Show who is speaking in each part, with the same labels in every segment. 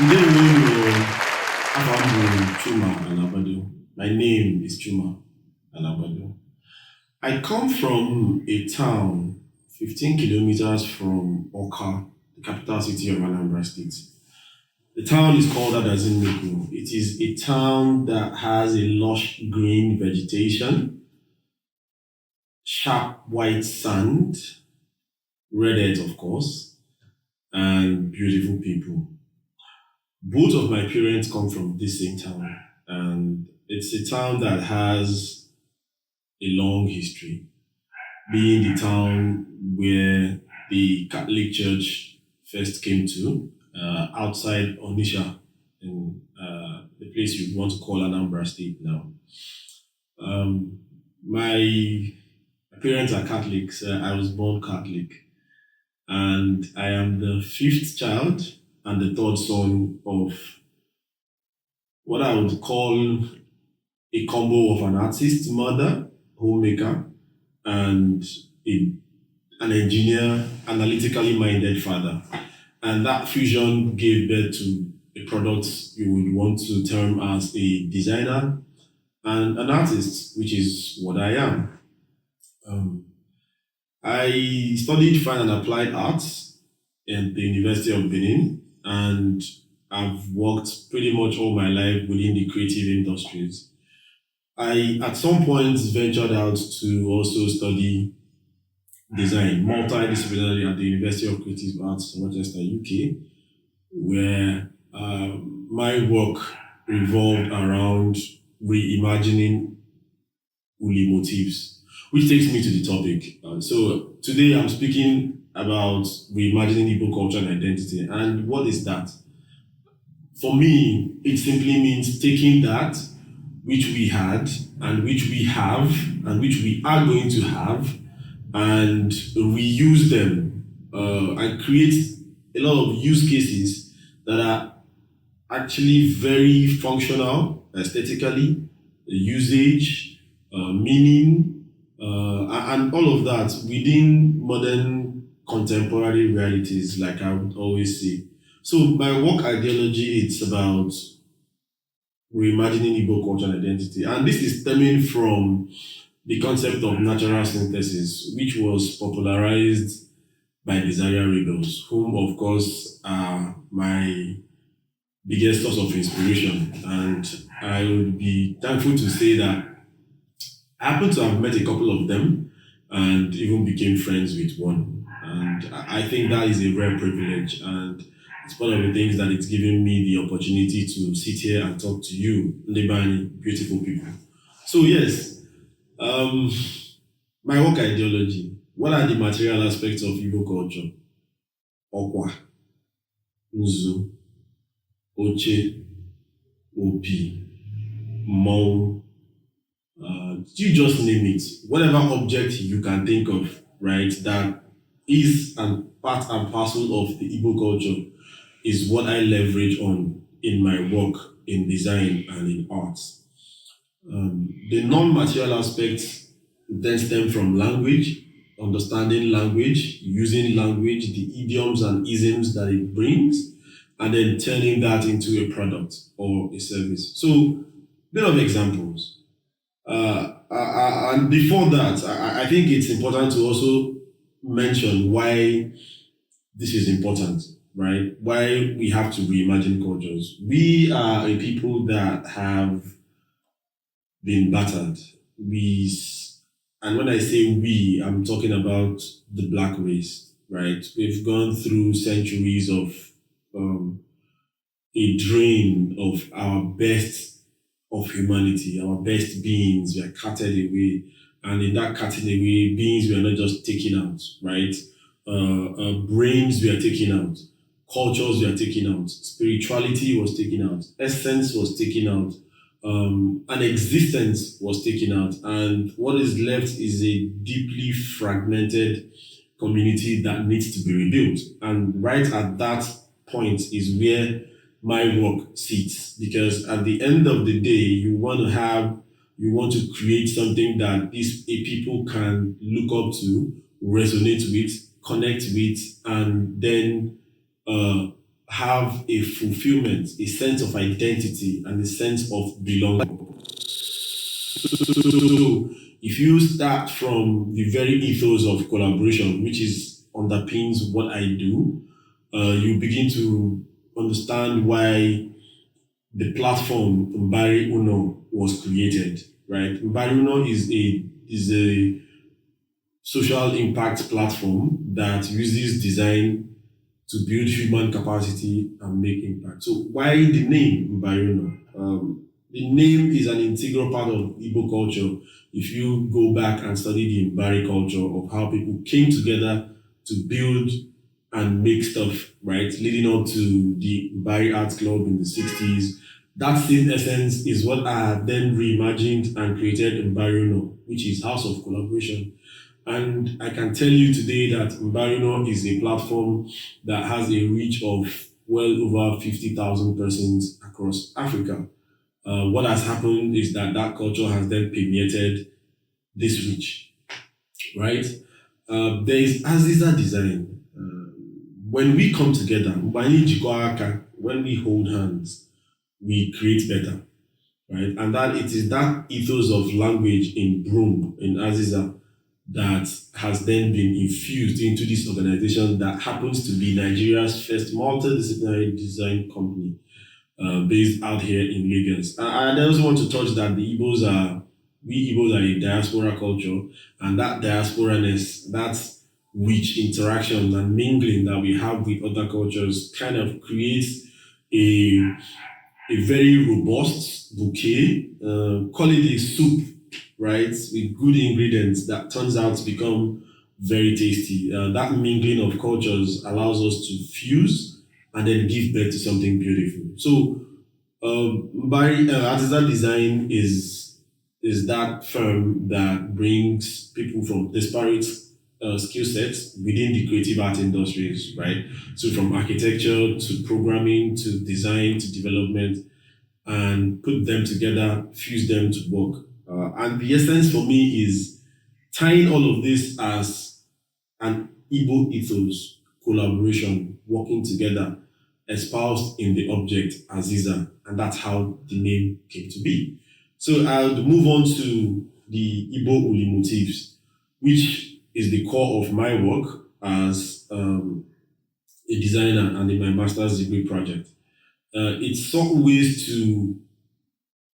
Speaker 1: Ndewo, I'm Chuma Anagbado. My name is Chuma Anagbado. I come from a town 15 kilometers from Oka, the capital city of Anambra State. The town is called Anagbado. It is a town that has a lush green vegetation, sharp white sand, red earth, of course, and beautiful people. Both of my parents come from this same town, and it's a town that has a long history, being the town where the Catholic Church first came to, outside Onisha, in the place you want to call Anambra State now. Um, my parents are Catholics. I was born Catholic, and I am the fifth child and the third son of what I would call a combo of an artist mother, homemaker, and a, an engineer, analytically minded father. And that fusion gave birth to a product you would want to term as a designer and an artist, which is what I am. Um, I studied fine and applied arts at the University of Benin, and I've worked pretty much all my life within the creative industries. I, at some point, ventured out to also study design, multidisciplinary at the University of Creative Arts, Manchester, UK, where my work revolved around reimagining uli motifs, which takes me to the topic. So today I'm speaking about reimagining Igbo culture and identity. And what is that? For me, it simply means taking that which we had and which we have and which we are going to have and reuse them and create a lot of use cases that are actually very functional aesthetically, usage, meaning, and all of that within modern contemporary realities, like I would always say. So my work ideology, it's about reimagining Igbo culture and identity. And this is stemming from the concept of natural synthesis, which was popularized by the Zaria rebels, whom of course are my biggest source of inspiration. And I would be thankful to say that I happen to have met a couple of them and even became friends with one. And I think that is a rare privilege. And it's one of the things that it's given me the opportunity to sit here and talk to you, Ndebani, beautiful people. So yes, my work ideology. What are the material aspects of Igbo culture? Okwa, Nzu, Oche, Opi, Mo, you just name it. Whatever object you can think of, right, that is and part and parcel of the Igbo culture is what I leverage on in my work in design and in arts. The non-material aspects then stem from language, understanding language, using language, the idioms and isms that it brings, and then turning that into a product or a service. So, bit of examples. And before that, I think it's important to also mention why this is important, right? Why we have to reimagine cultures. We are a people that have been battered. And when I say we, I'm talking about the Black race, right? We've gone through centuries of a drain of our best of humanity, our best beings were carted away. And in that carting away, beings were not just taken out, right? Brains were taken out, cultures were taken out, spirituality was taken out, essence was taken out, an existence was taken out. And what is left is a deeply fragmented community that needs to be rebuilt. And right at that point is where my work sits, because at the end of the day, you want to create something that these people can look up to, resonate with, connect with, and then have a fulfillment, a sense of identity, and a sense of belonging. So if you start from the very ethos of collaboration, which is underpins what I do, you begin to understand why the platform Mbari Uno was created. Right, Mbari Uno is a social impact platform that uses design to build human capacity and make impact. So why the name Mbari Uno? The name is an integral part of Igbo culture. If you go back and study the Mbari culture of how people came together to build and make stuff, right, leading up to the Mbari Arts Club in the 60s, that same essence is what I have then reimagined and created Mbari Uno, which is House of Collaboration. And I can tell you today that Mbari Uno is a platform that has a reach of well over 50,000 persons across Africa. What has happened is that culture has then permeated this reach, right? There is Aziza design. When we come together, when we hold hands, we create better, right? And that it is that ethos of language in Broom, in Aziza, that has then been infused into this organization that happens to be Nigeria's first multidisciplinary design company. Based out here in Lagos. I also want to touch that we Igbos are a diaspora culture, and that diasporaness, that rich interaction and mingling that we have with other cultures kind of creates a very robust bouquet, call it a soup, right, with good ingredients that turns out to become very tasty. That mingling of cultures allows us to fuse and then give birth to something beautiful. So, Artisan Design is that firm that brings people from disparate skill sets within the creative art industries, right? So, from architecture to programming to design to development, and put them together, fuse them to work. And the essence for me is tying all of this as an Igbo ethos, collaboration, working together, espoused in the object Aziza, and that's how the name came to be. So I'll move on to the Igbo Uli motifs, which is the core of my work as a designer and in my master's degree project. It sought ways to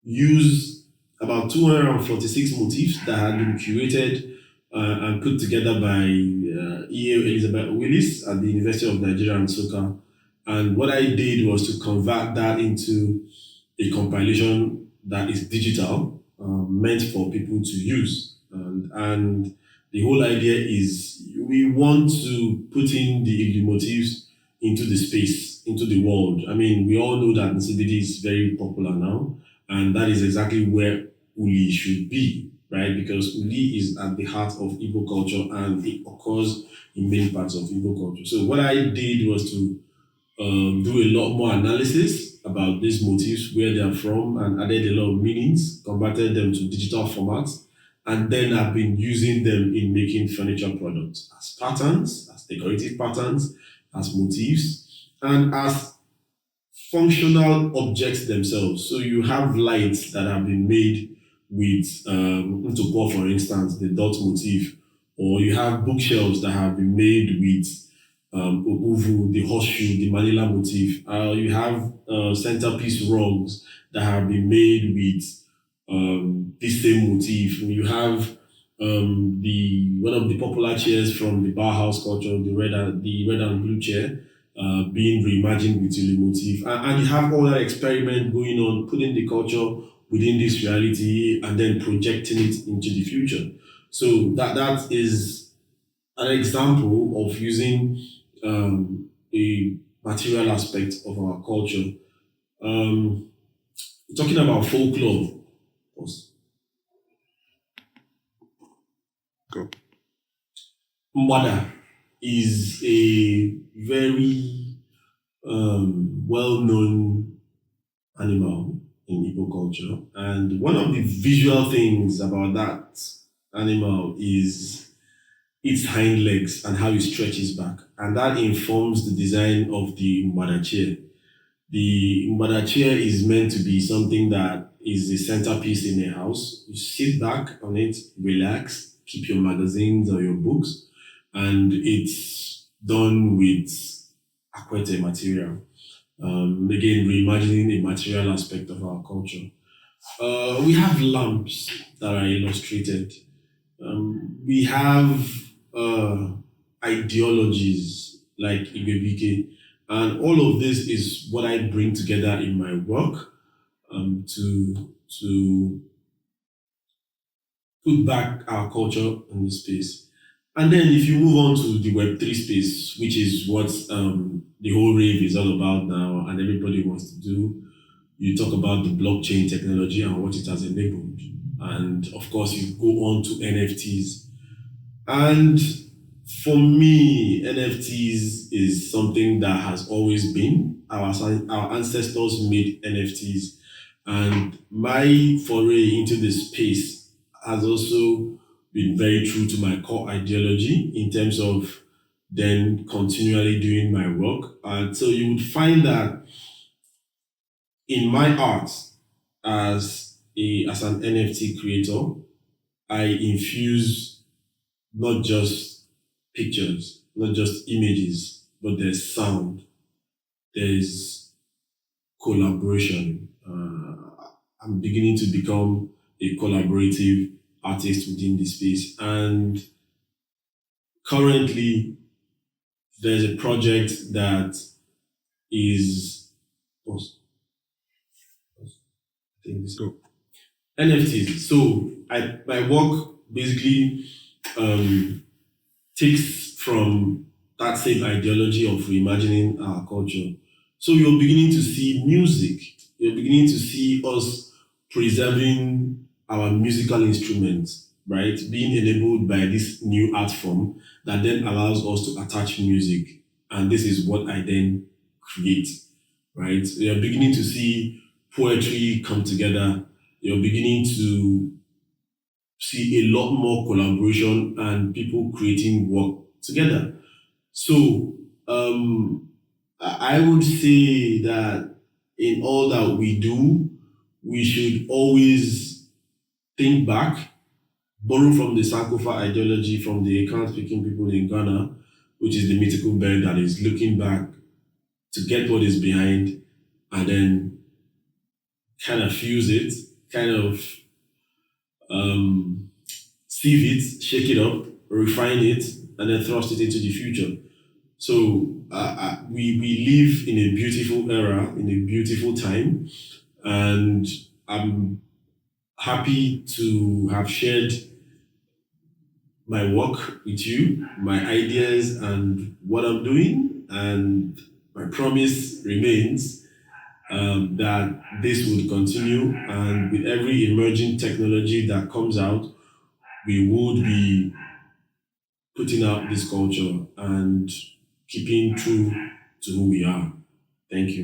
Speaker 1: use about 246 motifs that had been curated and put together by E.A. Elizabeth Willis at the University of Nigeria and Nsukka. And what I did was to convert that into a compilation that is digital, meant for people to use. And the whole idea is we want to put in the motifs into the space, into the world. I mean, we all know that CBD is very popular now, and that is exactly where Uli should be, right? Because Uli is at the heart of Igbo culture and it occurs in many parts of Igbo culture. So what I did was to do a lot more analysis about these motifs, where they are from, and added a lot of meanings, converted them to digital formats, and then I've been using them in making furniture products as patterns, as decorative patterns, as motifs, and as functional objects themselves. So you have lights that have been made with, for instance, the dot motif, or you have bookshelves that have been made with Obuvu, the horseshoe, the Manila motif. You have centerpiece rugs that have been made with this same motif. You have one of the popular chairs from the Bauhaus culture, the red and blue chair, being reimagined with Uli motif. And you have all that experiment going on, putting the culture within this reality and then projecting it into the future. So that is an example of using a material aspect of our culture. Talking about folklore. Go. Mwada is a very well-known animal in Igbo culture, and one of the visual things about that animal is its hind legs and how it stretches back. And that informs the design of the Mbada chair. The Mbada chair is meant to be something that is the centerpiece in a house. You sit back on it, relax, keep your magazines or your books, and it's done with aquete material. Again, reimagining a material aspect of our culture. We have lamps that are illustrated. We have ideologies like Igwebike, and all of this is what I bring together in my work to put back our culture in the space. And then if you move on to the Web3 space, which is what the whole rave is all about now, and everybody wants to do, you talk about the blockchain technology and what it has enabled. And of course, you go on to NFTs. And for me, NFTs is something that has always been. Our ancestors made NFTs. And my foray into the space has also been very true to my core ideology in terms of then continually doing my work. And so you would find that in my art as an NFT creator, I infuse not just pictures, not just images, but there's sound, there's collaboration. I'm beginning to become a collaborative artist within the space. And currently, there's a project that is go. NFTs. So my work basically takes from that same ideology of reimagining our culture. So you're beginning to see music. You're beginning to see us preserving our musical instruments, right? Being enabled by this new art form that then allows us to attach music. And this is what I then create, right? So you're beginning to see poetry come together. You're beginning to see a lot more collaboration and people creating work together. So I would say that in all that we do, we should always think back, borrow from the Sankofa ideology from the Akan-speaking people in Ghana, which is the mythical bird that is looking back to get what is behind and then kind of fuse it, kind of sieve it, shake it up, refine it, and then thrust it into the future. So we live in a beautiful era, in a beautiful time, and I'm happy to have shared my work with you, my ideas and what I'm doing, and my promise remains that this would continue, and with every emerging technology that comes out, we would be putting out this culture and keeping true to who we are. Thank you.